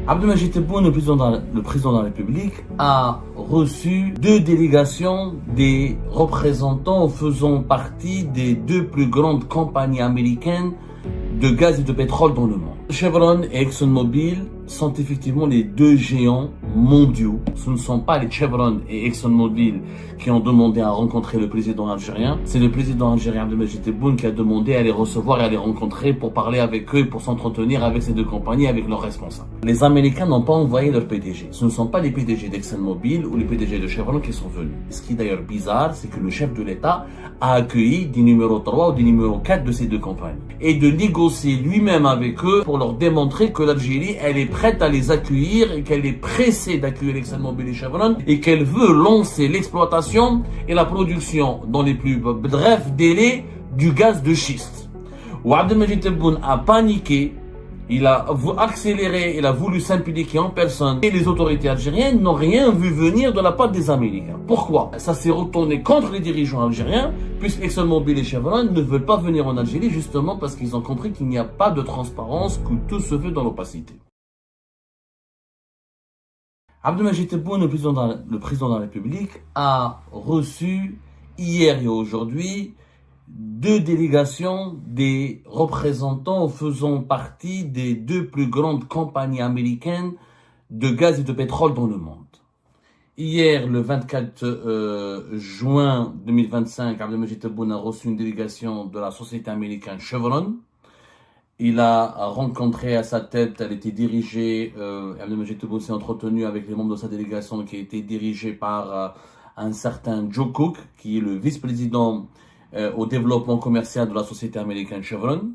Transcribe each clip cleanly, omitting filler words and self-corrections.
Abdelmajid Tebboune, le président de la République, a reçu 2 délégations des représentants faisant partie des 2 plus grandes compagnies américaines de gaz et de pétrole dans le monde. Chevron et ExxonMobil sont effectivement les 2 géants mondiaux. Ce ne sont pas les Chevron et ExxonMobil qui ont demandé à rencontrer le président algérien. C'est le président algérien Abdelmajid Tebboune qui a demandé à les recevoir et à les rencontrer pour parler avec eux et pour s'entretenir avec ces 2 compagnies, avec leurs responsables. Les Américains n'ont pas envoyé leur PDG. Ce ne sont pas les PDG d'ExxonMobil ou les PDG de Chevron qui sont venus. Ce qui est d'ailleurs bizarre, c'est que le chef de l'État a accueilli des numéros 3 ou des numéros 4 de ces 2 compagnies. Et de négocier lui-même avec eux pour leur démontrer que l'Algérie, elle est prête à les accueillir et qu'elle est pressée d'accueillir ExxonMobil et Chevron et qu'elle veut lancer l'exploitation et la production dans les plus brefs délais du gaz de schiste. Où Abdelmajid Tebboune a paniqué, il a accéléré, il a voulu s'impliquer en personne et les autorités algériennes n'ont rien vu venir de la part des Américains. Pourquoi? Ça s'est retourné contre les dirigeants algériens puisque ExxonMobil et Chevron ne veulent pas venir en Algérie justement parce qu'ils ont compris qu'il n'y a pas de transparence, que tout se fait dans l'opacité. Abdelmajid Tebboune, le président de la République, a reçu hier et aujourd'hui 2 délégations des représentants faisant partie des 2 plus grandes compagnies américaines de gaz et de pétrole dans le monde. Hier, le 24 juin 2025, Abdelmajid Tebboune a reçu une délégation de la société américaine Chevron. Il a rencontré à sa tête, elle était dirigée, Abdelmajid Tebboune s'est entretenu avec les membres de sa délégation qui a été dirigée par un certain Joe Cook, qui est le vice-président au développement commercial de la société américaine Chevron.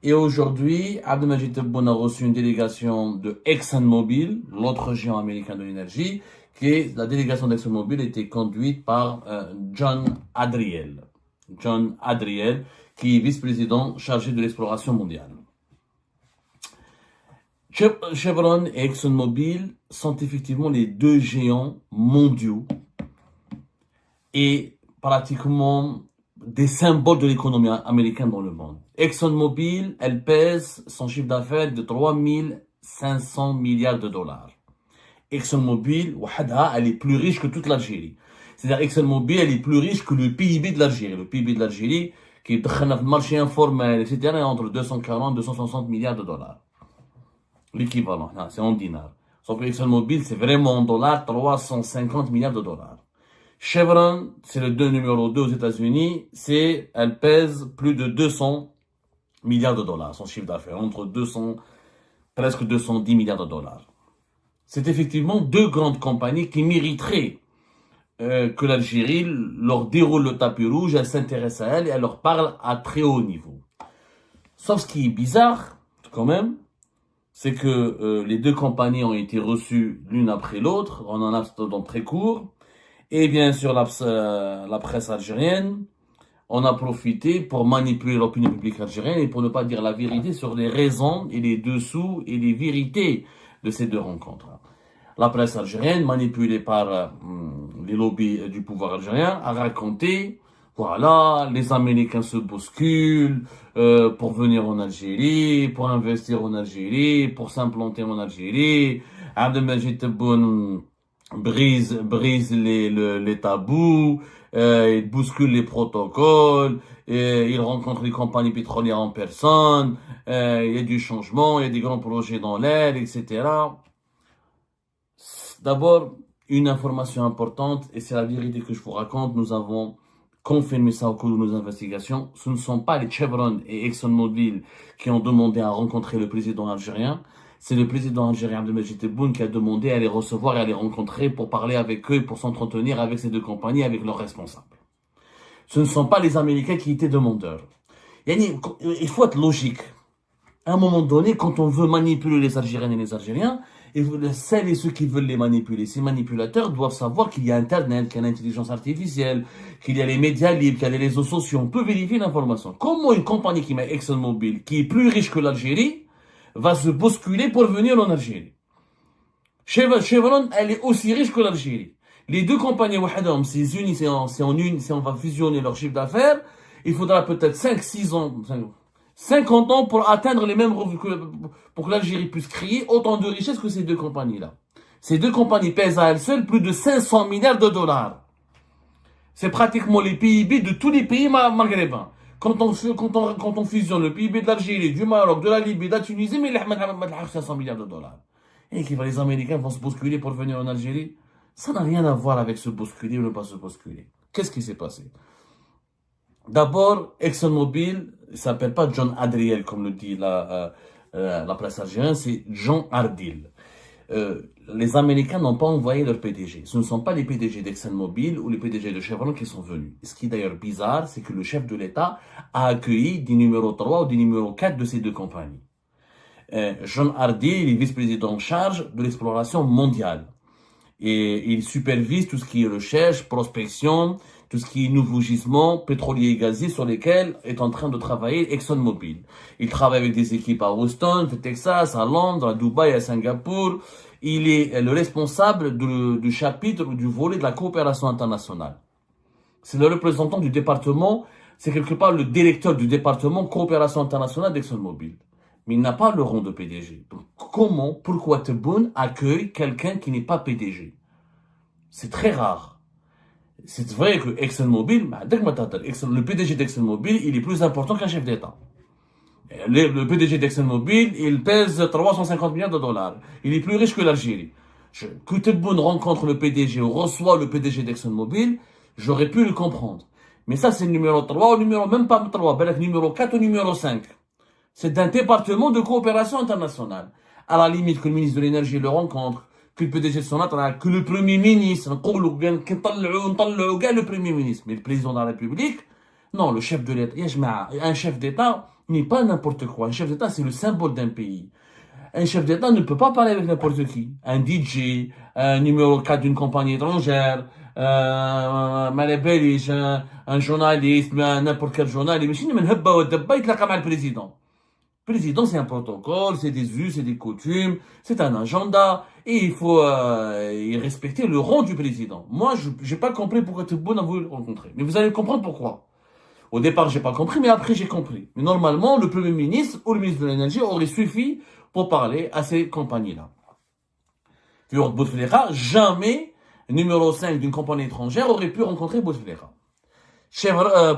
Et aujourd'hui, Abdelmajid Tebboune a reçu une délégation de ExxonMobil, l'autre géant américain de l'énergie, la délégation d'ExxonMobil était conduite par John Adriel. John Adriel, qui est vice-président chargé de l'exploration mondiale. Chevron et ExxonMobil sont effectivement les 2 géants mondiaux et pratiquement des symboles de l'économie américaine dans le monde. ExxonMobil, elle pèse son chiffre d'affaires de 3500 milliards de dollars. ExxonMobil, elle est plus riche que toute l'Algérie. C'est-à-dire ExxonMobil, elle est plus riche que le PIB de l'Algérie. Le PIB de l'Algérie, qui est dans le marché informel, etc., est entre 240 et 260 milliards de dollars. L'équivalent, c'est en dinars. Sauf que ExxonMobil, c'est vraiment en dollars, 350 milliards de dollars. Chevron, c'est le numéro 2 aux États-Unis, elle pèse plus de 200 milliards de dollars, son chiffre d'affaires, entre presque 210 milliards de dollars. C'est effectivement 2 grandes compagnies qui mériteraient que l'Algérie leur déroule le tapis rouge, elle s'intéresse à elle et elle leur parle à très haut niveau. Sauf ce qui est bizarre, quand même, c'est que les 2 compagnies ont été reçues l'une après l'autre, en un laps de temps très court. Et bien sûr, la presse algérienne, on a profité pour manipuler l'opinion publique algérienne et pour ne pas dire la vérité sur les raisons et les dessous et les vérités de ces 2 rencontres. La presse algérienne, manipulée par les lobbies du pouvoir algérien, a raconté, voilà, les Américains se bousculent pour venir en Algérie, pour investir en Algérie, pour s'implanter en Algérie. Abdelmajid Tebboune brise les tabous, il bouscule les protocoles, il rencontre les compagnies pétrolières en personne, il y a du changement, il y a des grands projets dans l'air, etc. D'abord, une information importante, et c'est la vérité que je vous raconte, nous avons confirmé ça au cours de nos investigations. Ce ne sont pas les Chevron et ExxonMobil qui ont demandé à rencontrer le président algérien. C'est le président algérien Abdelmajid Tebboune qui a demandé à les recevoir et à les rencontrer pour parler avec eux et pour s'entretenir avec ces 2 compagnies, avec leurs responsables. Ce ne sont pas les Américains qui étaient demandeurs. Il faut être logique. À un moment donné, quand on veut manipuler les Algériennes et les Algériens, celles et ceux qui veulent les manipuler, ces manipulateurs doivent savoir qu'il y a Internet, qu'il y a l'intelligence artificielle, qu'il y a les médias libres, qu'il y a les réseaux sociaux. On peut vérifier l'information. Comment une compagnie qui met ExxonMobil, qui est plus riche que l'Algérie, va se bousculer pour venir en Algérie? Chevron, elle est aussi riche que l'Algérie. Les 2 compagnies, si on va fusionner leur chiffre d'affaires, il faudra peut-être 5-6 ans, 50 ans pour atteindre les mêmes revenus, pour que l'Algérie puisse créer autant de richesses que ces deux compagnies-là. Ces deux compagnies pèsent à elles seules plus de 500 milliards de dollars. C'est pratiquement les PIB de tous les pays maghrébins. Quand on fusionne le PIB de l'Algérie, du Maroc, de la Libye, de la Tunisie, mais il y a 500 milliards de dollars. Et que les Américains vont se bousculer pour venir en Algérie, ça n'a rien à voir avec se bousculer ou ne pas se bousculer. Qu'est-ce qui s'est passé? D'abord, ExxonMobil, il ne s'appelle pas John Adriel, comme le dit la presse algérienne, c'est John Ardil. Les Américains n'ont pas envoyé leur PDG. Ce ne sont pas les PDG d'ExxonMobil ou les PDG de Chevron qui sont venus. Ce qui est d'ailleurs bizarre, c'est que le chef de l'État a accueilli des numéros 3 ou des numéros 4 de ces deux compagnies. John Ardil, il est vice-président en charge de l'exploration mondiale. Et il supervise tout ce qui est recherche, prospection, tout ce qui est nouveaux gisements pétroliers et gaziers sur lesquels est en train de travailler ExxonMobil. Il travaille avec des équipes à Houston, au Texas, à Londres, à Dubaï, à Singapour. Il est le responsable du chapitre du volet de la coopération internationale. C'est le représentant du département, c'est quelque part le directeur du département coopération internationale d'ExxonMobil. Mais il n'a pas le rang de PDG. Donc, pourquoi Tebboune accueille quelqu'un qui n'est pas PDG? C'est très rare. C'est vrai que ExxonMobil, le PDG d'ExxonMobil, il est plus important qu'un chef d'État. Le PDG d'ExxonMobil, il pèse 350 milliards de dollars. Il est plus riche que l'Algérie. Que Tebboune rencontre le PDG ou reçoit le PDG d'ExxonMobil, j'aurais pu le comprendre. Mais ça, c'est le numéro 3 ou numéro, même pas 3, mais numéro 4 ou numéro 5. C'est d'un département de coopération internationale. À la limite que le ministre de l'énergie le rencontre, que le PDG de son Sonatra, que le Premier ministre, le Premier ministre, mais le président de la République, non, le chef de l'État, un chef d'État n'est pas n'importe quoi. Un chef d'État, c'est le symbole d'un pays. Un chef d'État ne peut pas parler avec n'importe qui. Un DJ, un numéro 4 d'une compagnie étrangère, un journaliste, n'importe quel journaliste, mais il le président. Le président, c'est un protocole, c'est des us, c'est des coutumes, c'est un agenda, et il faut respecter le rang du président. Moi, je n'ai pas compris pourquoi Tebboune a voulu le rencontrer. Mais vous allez comprendre pourquoi. Au départ, j'ai pas compris, mais après, j'ai compris. Mais normalement, le Premier ministre ou le ministre de l'Énergie aurait suffi pour parler à ces compagnies-là. Bouteflika, jamais numéro 5 d'une compagnie étrangère aurait pu rencontrer Bouteflika.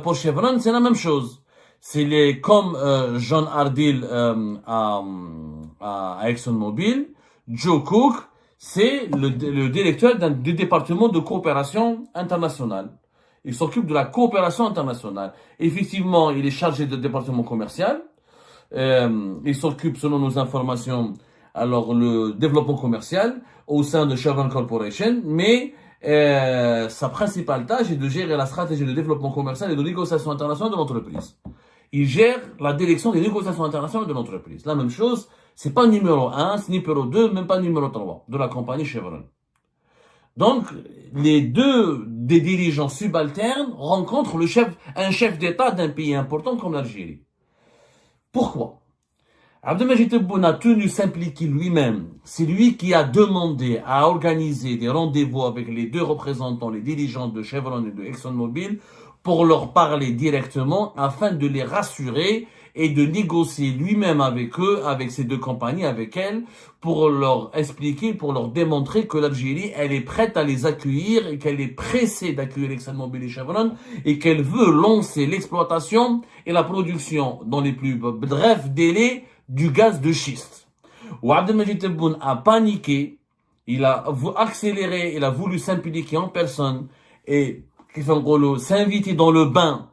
Pour Chevron, c'est la même chose. C'est comme John Ardil à ExxonMobil, Joe Cook, c'est le directeur du département de coopération internationale. Il s'occupe de la coopération internationale. Effectivement, il est chargé du département commercial. Il s'occupe, selon nos informations, alors le développement commercial au sein de Chevron Corporation, mais sa principale tâche est de gérer la stratégie de développement commercial et de négociation internationale de l'entreprise. Il gère la direction des négociations internationales de l'entreprise. La même chose, c'est pas numéro 1, c'est numéro 2, même pas numéro 3 de la compagnie Chevron. Donc, les deux des dirigeants subalternes rencontrent un chef d'État d'un pays important comme l'Algérie. Pourquoi? Abdelmajid Tebboune a tenu s'impliquer lui-même. C'est lui qui a demandé à organiser des rendez-vous avec les deux représentants, les dirigeants de Chevron et de ExxonMobil, pour leur parler directement afin de les rassurer et de négocier lui-même avec eux, avec ces deux compagnies, avec elles, pour leur expliquer, pour leur démontrer que l'Algérie, elle est prête à les accueillir et qu'elle est pressée d'accueillir ExxonMobil et Chevron et qu'elle veut lancer l'exploitation et la production dans les plus brefs délais du gaz de schiste. Ou Abdelmajid Tebboune a paniqué, il a accéléré, il a voulu s'impliquer en personne et s'inviter dans le bain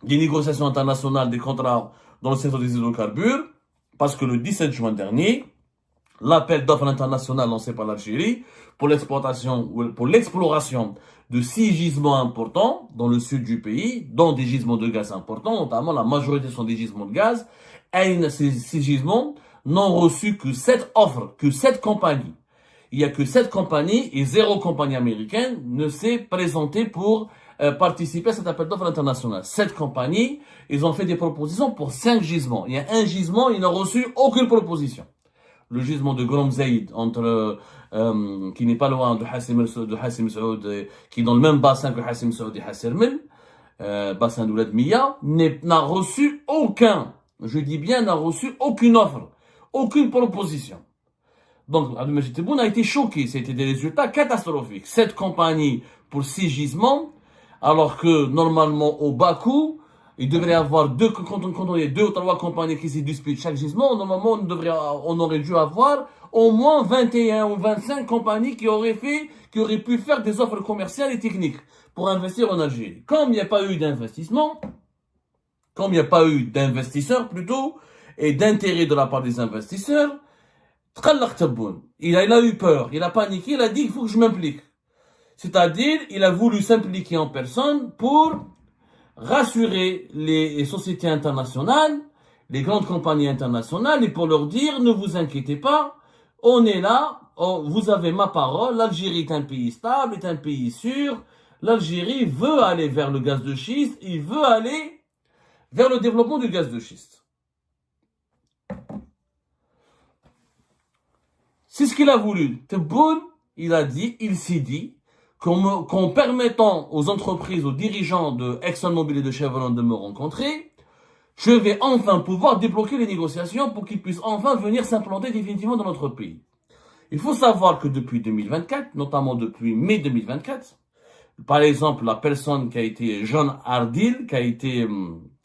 des négociations internationales des contrats dans le secteur des hydrocarbures, parce que le 17 juin dernier, l'appel d'offres international lancé par l'Algérie pour l'exploitation ou pour l'exploration de 6 gisements importants dans le sud du pays, dont des gisements de gaz importants, notamment la majorité sont des gisements de gaz, et ces gisements n'ont reçu que 7 offres, que 7 compagnies. Il n'y a que 7 compagnies et 0 compagnie américaine ne s'est présentée pour participer à cet appel d'offres international. 7 compagnies, ils ont fait des propositions pour 5 gisements. Il y a un gisement, il n'a reçu aucune proposition. Le gisement de Grom Zaïd, qui n'est pas loin de Hassim Saoud, qui est dans le même bassin que Hassim Saoud et Hassim bassin d'Oulad Miya, n'a reçu aucun je dis bien, n'a reçu aucune offre, aucune proposition. Donc, Abdelmajid Tebboune a été choqué. C'était des résultats catastrophiques. 7 compagnies pour 6 gisements, alors que normalement, au bas coût, il devrait y avoir quand on est 2 ou 3 compagnies qui se disputent chaque gisement, normalement, on aurait dû avoir au moins 21 ou 25 compagnies qui auraient pu faire des offres commerciales et techniques pour investir en Algérie. Comme il n'y a pas eu d'investissement, comme il n'y a pas eu d'investisseurs plutôt, et d'intérêt de la part des investisseurs, il a eu peur, il a paniqué, il a dit il faut que je m'implique. C'est-à-dire, il a voulu s'impliquer en personne pour rassurer les sociétés internationales, les grandes compagnies internationales, et pour leur dire ne vous inquiétez pas, on est là, vous avez ma parole, l'Algérie est un pays stable, est un pays sûr, l'Algérie veut aller vers le gaz de schiste, il veut aller vers le développement du gaz de schiste. C'est ce qu'il a voulu. Tebboune, il s'est dit, qu'en permettant aux entreprises, aux dirigeants de ExxonMobil et de Chevron de me rencontrer, je vais enfin pouvoir débloquer les négociations pour qu'ils puissent enfin venir s'implanter définitivement dans notre pays. Il faut savoir que depuis 2024, notamment depuis mai 2024, par exemple, la personne qui a été John Ardil, qui a été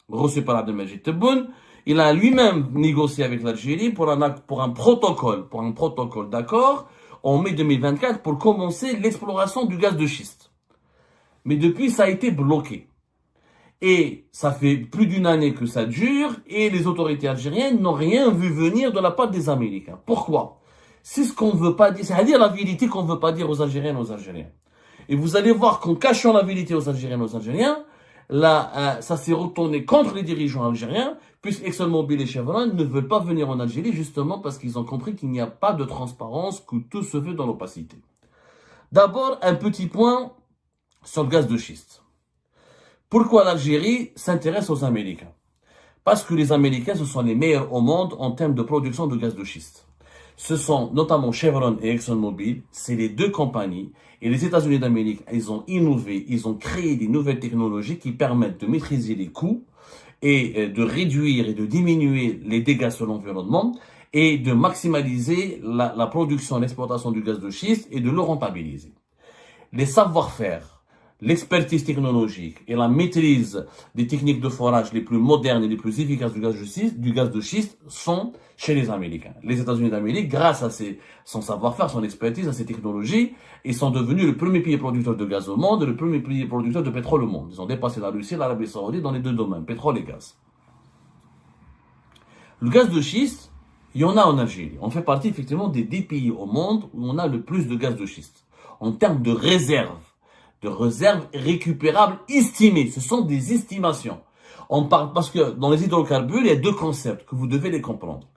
reçu par Abdelmajid Tebboune, il a lui-même négocié avec l'Algérie pour un protocole d'accord en mai 2024 pour commencer l'exploration du gaz de schiste. Mais depuis, ça a été bloqué. Et ça fait plus d'une année que ça dure et les autorités algériennes n'ont rien vu venir de la part des Américains. Pourquoi? C'est ce qu'on veut pas dire, c'est-à-dire la vérité qu'on veut pas dire aux Algériennes et aux Algériens. Et vous allez voir qu'en cachant la vérité aux Algériennes et aux Algériens, là, ça s'est retourné contre les dirigeants algériens, puisque ExxonMobil et Chevron ne veulent pas venir en Algérie justement parce qu'ils ont compris qu'il n'y a pas de transparence, que tout se fait dans l'opacité. D'abord, un petit point sur le gaz de schiste. Pourquoi l'Algérie s'intéresse aux Américains? Parce que les Américains, ce sont les meilleurs au monde en termes de production de gaz de schiste. Ce sont notamment Chevron et ExxonMobil, c'est les deux compagnies. Et les États-Unis d'Amérique, ils ont innové, ils ont créé des nouvelles technologies qui permettent de maîtriser les coûts et de réduire et de diminuer les dégâts sur l'environnement et de maximaliser la production et l'exploitation du gaz de schiste et de le rentabiliser. Les savoir-faire, l'expertise technologique et la maîtrise des techniques de forage les plus modernes et les plus efficaces du gaz de schiste sont chez les Américains. Les États-Unis d'Amérique, grâce à son savoir-faire, son expertise, à ses technologies, ils sont devenus le premier pays producteur de gaz au monde et le premier pays producteur de pétrole au monde. Ils ont dépassé la Russie et l'Arabie Saoudite dans les deux domaines, pétrole et gaz. Le gaz de schiste, il y en a en Algérie. On fait partie effectivement des 10 pays au monde où on a le plus de gaz de schiste. En termes de réserves récupérables estimées. Ce sont des estimations. On parle, parce que dans les hydrocarbures, il y a deux concepts que vous devez les comprendre.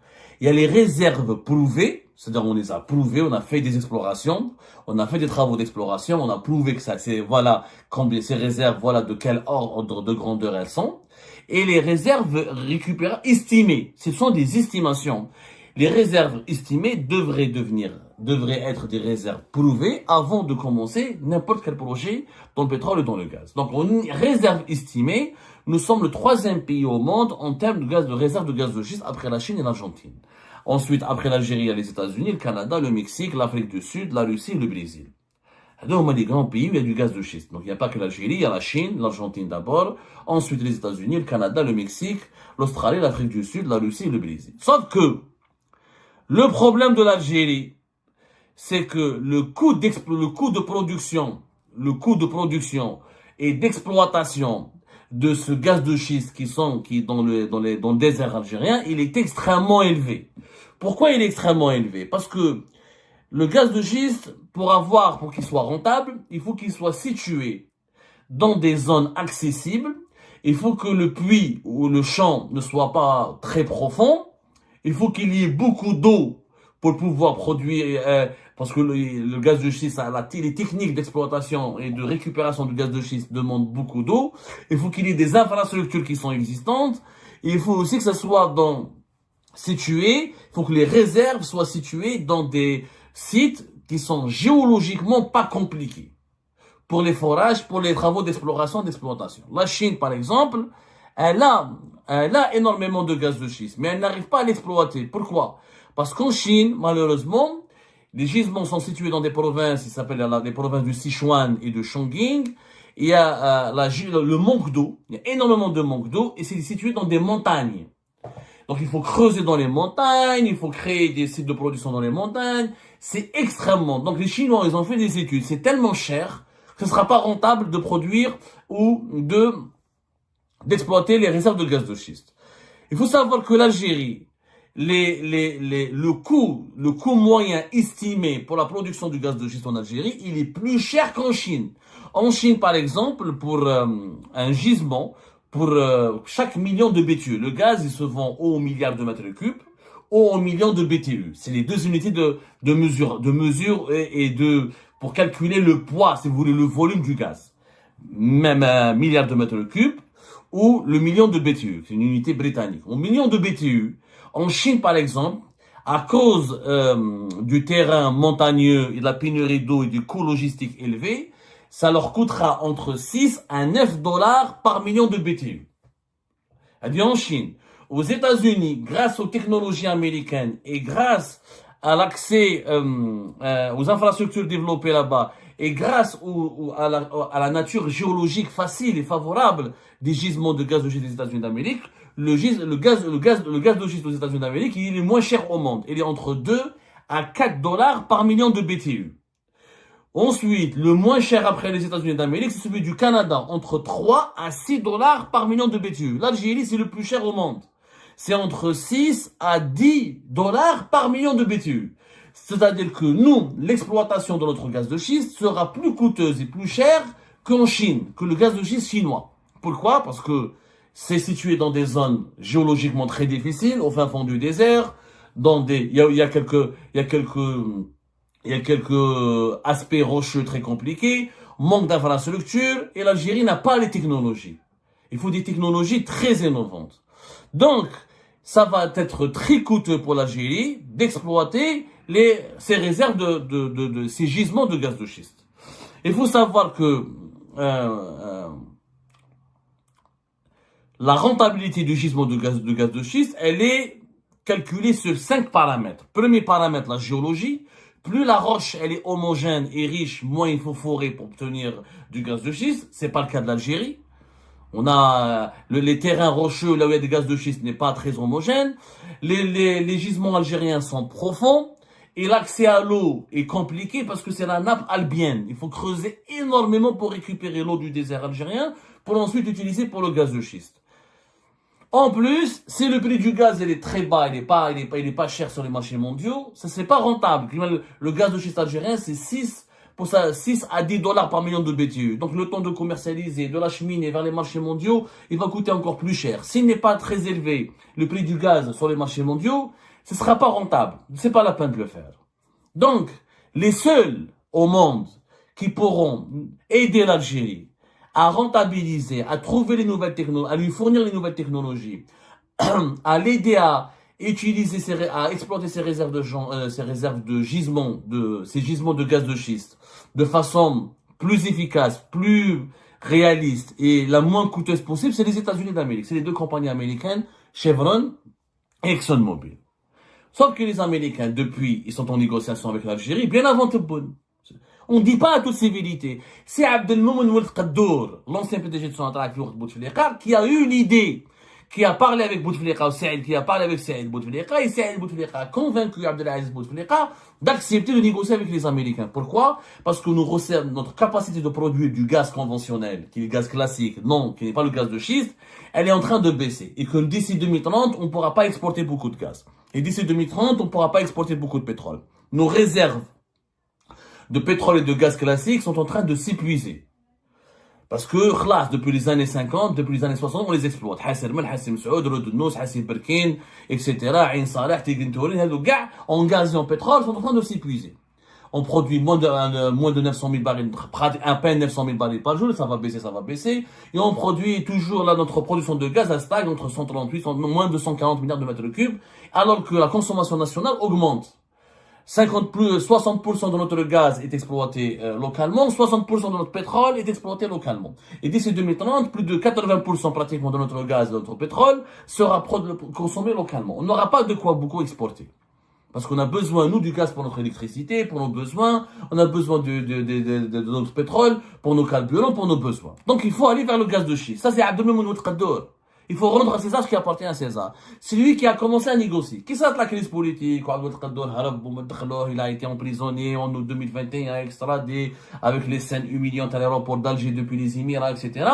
Il y a les réserves prouvées, c'est-à-dire on les a prouvées, on a fait des explorations, on a fait des travaux d'exploration, on a prouvé que ça, c'est, voilà, combien ces réserves, voilà de quel ordre de grandeur elles sont. Et les réserves récupérables estimées, ce sont des estimations. Les réserves estimées devraient être des réserves prouvées avant de commencer n'importe quel projet dans le pétrole et dans le gaz. Donc, en réserve estimée, nous sommes le 3e pays au monde en termes de réserve de gaz de schiste après la Chine et l'Argentine. Ensuite, après l'Algérie, il y a les États-Unis, le Canada, le Mexique, l'Afrique du Sud, la Russie et le Brésil. Donc, on a des grands pays où il y a du gaz de schiste. Donc, il n'y a pas que l'Algérie, il y a la Chine, l'Argentine d'abord, ensuite les États-Unis, le Canada, le Mexique, l'Australie, l'Afrique du Sud, la Russie et le Brésil. Sauf que, le problème de l'Algérie, c'est que le coût de production et d'exploitation de ce gaz de schiste qui est dans le désert algérien, il est extrêmement élevé. Pourquoi il est extrêmement élevé? Parce que le gaz de schiste, pour qu'il soit rentable, il faut qu'il soit situé dans des zones accessibles. Il faut que le puits ou le champ ne soit pas très profond. Il faut qu'il y ait beaucoup d'eau pour pouvoir produire, parce que le gaz de schiste, les techniques d'exploitation et de récupération du gaz de schiste demandent beaucoup d'eau. Il faut qu'il y ait des infrastructures qui sont existantes. Et il faut aussi que ça soit il faut que les réserves soient situées dans des sites qui sont géologiquement pas compliqués pour les forages, pour les travaux d'exploration, d'exploitation. La Chine, par exemple, elle a énormément de gaz de schiste, mais elle n'arrive pas à l'exploiter. Pourquoi? Parce qu'en Chine, malheureusement, les gisements sont situés dans des provinces, ils s'appellent les provinces du Sichuan et de Chongqing. Il y a le manque d'eau, il y a énormément de manque d'eau, et c'est situé dans des montagnes. Donc il faut creuser dans les montagnes, il faut créer des sites de production dans les montagnes. C'est extrêmement. Donc les Chinois, ils ont fait des études. C'est tellement cher que ce sera pas rentable de produire ou d'exploiter les réserves de gaz de schiste. Il faut savoir que l'Algérie, le coût moyen estimé pour la production du gaz de schiste en Algérie, il est plus cher qu'en Chine. En Chine, par exemple, pour un gisement, pour chaque million de BTU, le gaz, il se vend au milliard de mètres cubes, au million de BTU. C'est les deux unités de mesure et pour calculer le poids, si vous voulez, le volume du gaz. Même un milliard de mètres cubes ou le million de BTU. C'est une unité britannique. Au million de BTU, en Chine, par exemple, à cause du terrain montagneux et de la pénurie d'eau et du coût logistique élevé, ça leur coûtera entre 6 à 9 dollars par million de BTU. C'est-à-dire en Chine. Aux États-Unis, grâce aux technologies américaines et grâce à l'accès aux infrastructures développées là-bas et grâce à la nature géologique facile et favorable des gisements de gaz de schiste des États-Unis d'Amérique, le gaz de schiste aux États-Unis d'Amérique, il est moins cher au monde. Il est entre 2 à 4 dollars par million de BTU. Ensuite, le moins cher après les États-Unis d'Amérique, c'est celui du Canada, entre 3 à 6 dollars par million de BTU. L'Algérie, c'est le plus cher au monde. C'est entre 6 à 10 dollars par million de BTU. C'est-à-dire que nous, l'exploitation de notre gaz de schiste sera plus coûteuse et plus chère qu'en Chine, que le gaz de schiste chinois. Pourquoi? Parce que c'est situé dans des zones géologiquement très difficiles, au fin fond du désert, il y a quelques aspects rocheux très compliqués, manque d'infrastructures, et l'Algérie n'a pas les technologies. Il faut des technologies très innovantes. Donc, ça va être très coûteux pour l'Algérie d'exploiter ces réserves ces gisements de gaz de schiste. Il faut savoir que la rentabilité du gisement de gaz de schiste, elle est calculée sur 5 paramètres. Premier paramètre, la géologie. Plus la roche elle est homogène et riche, moins il faut forer pour obtenir du gaz de schiste. C'est pas le cas de l'Algérie. On a les terrains rocheux là où il y a des gaz de schiste n'est pas très homogène. Les gisements algériens sont profonds et l'accès à l'eau est compliqué parce que c'est la nappe albienne. Il faut creuser énormément pour récupérer l'eau du désert algérien pour ensuite l'utiliser pour le gaz de schiste. En plus, si le prix du gaz il est très bas, il est pas cher sur les marchés mondiaux, ça c'est pas rentable. Le gaz de schiste algérien c'est 6 à 10 dollars par million de BTU. Donc le temps de commercialiser, de l'acheminer vers les marchés mondiaux, il va coûter encore plus cher. S'il n'est pas très élevé, le prix du gaz sur les marchés mondiaux, ce sera pas rentable. C'est pas la peine de le faire. Donc, les seuls au monde qui pourront aider l'Algérie à rentabiliser, à trouver les nouvelles technologies, à lui fournir les nouvelles technologies, à l'aider à utiliser à exploiter ces réserves de gisements, ces gisements de gaz de schiste de façon plus efficace, plus réaliste et la moins coûteuse possible, c'est les États-Unis d'Amérique. C'est les deux compagnies américaines, Chevron et ExxonMobil. Sauf que les Américains, depuis, ils sont en négociation avec l'Algérie, bien avant Tebboune. On ne dit pas toutes ces vérités. C'est Abdelmoumen Ould Qaddour, l'ancien PDG de Sonatrach, Bouteflika, qui a eu l'idée, qui a parlé avec Bouteflika, qui a parlé avec Saïd Bouteflika, et Saïd Bouteflika a convaincu Abdelaziz Bouteflika d'accepter de négocier avec les Américains. Pourquoi? Parce que notre capacité de produire du gaz conventionnel, qui est le gaz classique, non, qui n'est pas le gaz de schiste, elle est en train de baisser. Et que d'ici 2030, on ne pourra pas exporter beaucoup de gaz. Et d'ici 2030, on ne pourra pas exporter beaucoup de pétrole. Nos réserves de pétrole et de gaz classique sont en train de s'épuiser. Parce que, depuis les années 50, depuis les années 60, on les exploite. Hassim Mel, Hassim Saoud, Rodounos, Hassim Berkin, etc. Ain Saleh, Tigrin Tourin, en gaz et en pétrole, sont en train de s'épuiser. On produit moins de 900 000 barils, à peine 900 000 barils par jour, ça va baisser. Et on produit toujours, là, notre production de gaz, elle stagne entre 138, moins de 140 milliards de mètres cubes, alors que la consommation nationale augmente. 60% de notre gaz est exploité localement, 60% de notre pétrole est exploité localement. Et d'ici 2030, plus de 80% pratiquement de notre gaz et de notre pétrole sera consommé localement. On n'aura pas de quoi beaucoup exporter. Parce qu'on a besoin, nous, du gaz pour notre électricité, pour nos besoins. On a besoin de notre pétrole pour nos carburants, pour nos besoins. Donc, il faut aller vers le gaz de schiste. Ça, c'est Abdelmoumoun Ouattara. Il faut rendre à César ce qui appartient à César. C'est lui qui a commencé à négocier. Qui ça, la crise politique? Il a été emprisonné en août 2021, extradé, avec les scènes humiliantes à l'aéroport d'Alger depuis les Émirats, etc.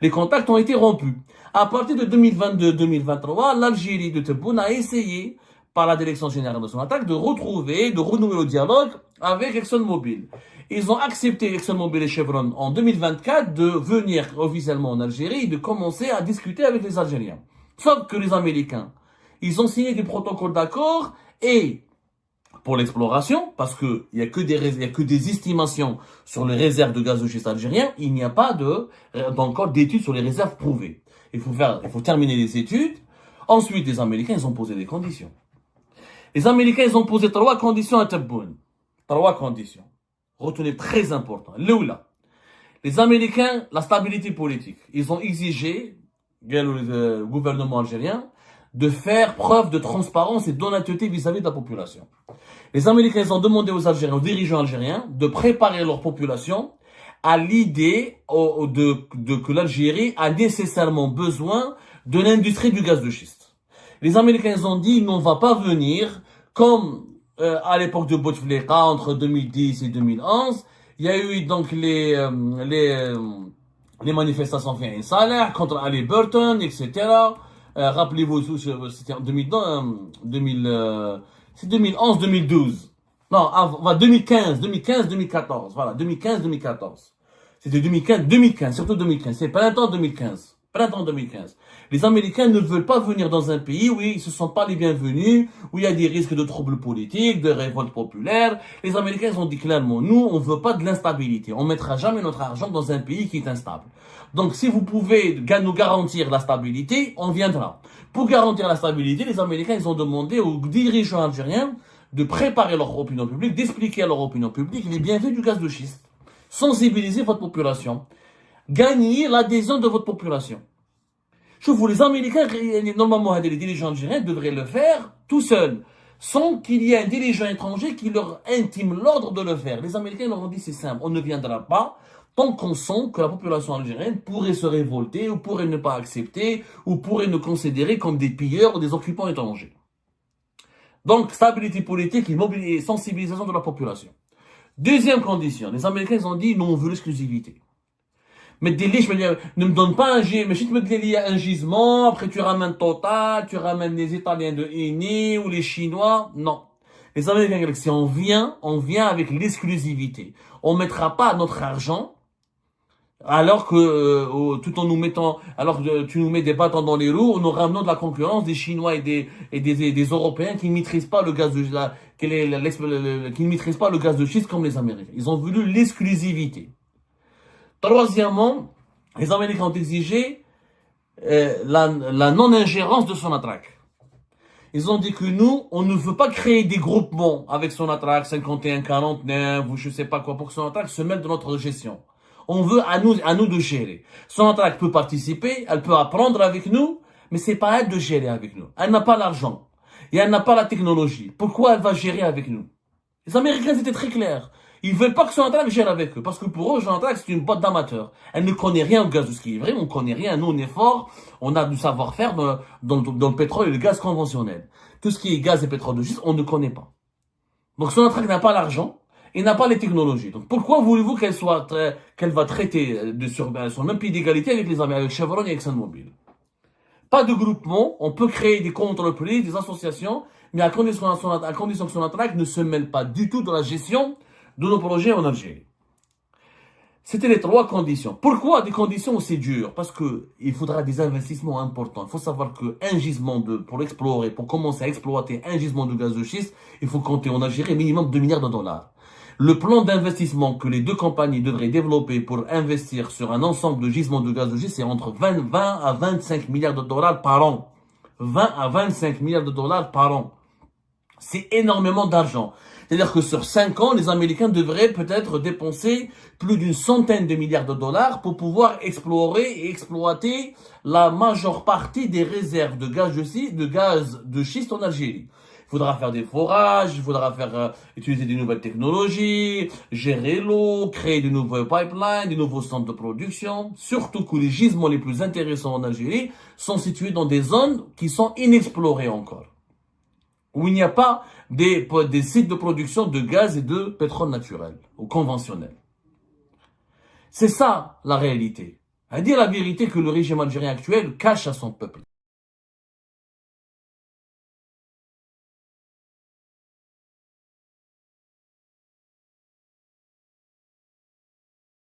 Les contacts ont été rompus. À partir de 2022-2023, l'Algérie de Tebboune a essayé, par la direction générale de son attaque, de renouer le dialogue avec ExxonMobil. Ils ont accepté, ExxonMobil et Chevron, en 2024, de venir officiellement en Algérie et de commencer à discuter avec les Algériens. Sauf que les Américains, ils ont signé des protocoles d'accord et, pour l'exploration, parce qu'il n'y a que des estimations sur les réserves de gaz de schiste algérien, il n'y a pas encore d'études sur les réserves prouvées. Il faut terminer les études. Ensuite, les Américains, ils ont posé des conditions. Les Américains, ils ont posé 3 conditions à Tebboune. 3 conditions. Retenez, très important. Les Américains, la stabilité politique. Ils ont exigé, le gouvernement algérien, de faire preuve de transparence et d'honnêteté vis-à-vis de la population. Les Américains, ils ont demandé aux Algériens, aux dirigeants algériens, de préparer leur population à l'idée que l'Algérie a nécessairement besoin de l'industrie du gaz de schiste. Les Américains, ils ont dit, on ne va pas venir comme à l'époque de Bouteflika, entre 2010 et 2011, il y a eu donc les manifestations fin Saleh contre Ali Burton, etc. Rappelez-vous, c'était en 2011-2012. Non, 2015-2014. Voilà, 2015-2014. C'était 2015, surtout 2015. C'est printemps 2015. Printemps 2015. Les Américains ne veulent pas venir dans un pays où ils ne se sentent pas les bienvenus, où il y a des risques de troubles politiques, de révoltes populaires. Les Américains ont dit clairement, nous, on ne veut pas de l'instabilité. On ne mettra jamais notre argent dans un pays qui est instable. Donc, si vous pouvez nous garantir la stabilité, on viendra. Pour garantir la stabilité, les Américains, ils ont demandé aux dirigeants algériens de préparer leur opinion publique, d'expliquer à leur opinion publique les bienfaits du gaz de schiste. Sensibiliser votre population. Gagner l'adhésion de votre population. Je vous, les Américains, normalement, les dirigeants algériens devraient le faire tout seuls, sans qu'il y ait un dirigeant étranger qui leur intime l'ordre de le faire. Les Américains leur ont dit, c'est simple, on ne viendra pas tant qu'on sent que la population algérienne pourrait se révolter, ou pourrait ne pas accepter, ou pourrait nous considérer comme des pilleurs ou des occupants étrangers. Donc, stabilité politique et sensibilisation de la population. Deuxième condition, les Américains ils ont dit, nous on veut l'exclusivité. Mais ne me donne pas un gisement, mais si tu me dis un gisement, après tu ramènes Total, tu ramènes les Italiens de Eni ou les Chinois, non. Les Américains, si on vient avec l'exclusivité. On mettra pas notre argent, alors que, tout en nous mettant, alors que tu nous mets des bâtons dans les roues, nous ramenons de la concurrence des Chinois et des Européens qui ne maîtrisent pas le gaz qui ne maîtrisent pas le gaz de schiste comme les Américains. Ils ont voulu l'exclusivité. Troisièmement, les Américains ont exigé la non-ingérence de Sonatrach. Ils ont dit que nous, on ne veut pas créer des groupements avec Sonatrach 51-49 ou je sais pas quoi pour que Sonatrach se mette dans notre gestion. On veut à nous de gérer. Sonatrach peut participer, elle peut apprendre avec nous, mais c'est pas elle de gérer avec nous. Elle n'a pas l'argent et elle n'a pas la technologie. Pourquoi elle va gérer avec nous? Les Américains étaient très clairs. Ils veulent pas que Sonatrach gère avec eux. Parce que pour eux, Sonatrach, c'est une boîte d'amateurs. Elle ne connaît rien au gaz de ce qui est vrai. On connaît rien. Nous, on est fort. On a du savoir-faire dans le pétrole et le gaz conventionnel. Tout ce qui est gaz et pétrole de schiste, on ne connaît pas. Donc, Sonatrach n'a pas l'argent. Il n'a pas les technologies. Donc, pourquoi voulez-vous qu'elle va traiter sur le même pied d'égalité avec les Américains, avec Chevron et ExxonMobil? Pas de groupement. On peut créer des contre-prix, des associations, mais à condition que Sonatrach ne se mêle pas du tout dans la gestion de nos projets en Algérie. C'était les 3 conditions. Pourquoi des conditions aussi dures? Parce que il faudra des investissements importants. Il faut savoir qu'un gisement pour explorer, pour commencer à exploiter un gisement de gaz de schiste, il faut compter en Algérie minimum 2 milliards de dollars. Le plan d'investissement que les 2 compagnies devraient développer pour investir sur un ensemble de gisements de gaz de schiste, c'est entre 20 à 25 milliards de dollars par an. 20 à 25 milliards de dollars par an. C'est énormément d'argent. C'est-à-dire que sur 5 ans, les Américains devraient peut-être dépenser plus d'une centaine de milliards de dollars pour pouvoir explorer et exploiter la majeure partie des réserves de gaz de schiste en Algérie. Il faudra faire des forages, il faudra utiliser des nouvelles technologies, gérer l'eau, créer de nouveaux pipelines, de nouveaux centres de production. Surtout que les gisements les plus intéressants en Algérie sont situés dans des zones qui sont inexplorées encore, où il n'y a pas des sites de production de gaz et de pétrole naturel ou conventionnel. C'est ça la réalité. À dire la vérité que le régime algérien actuel cache à son peuple.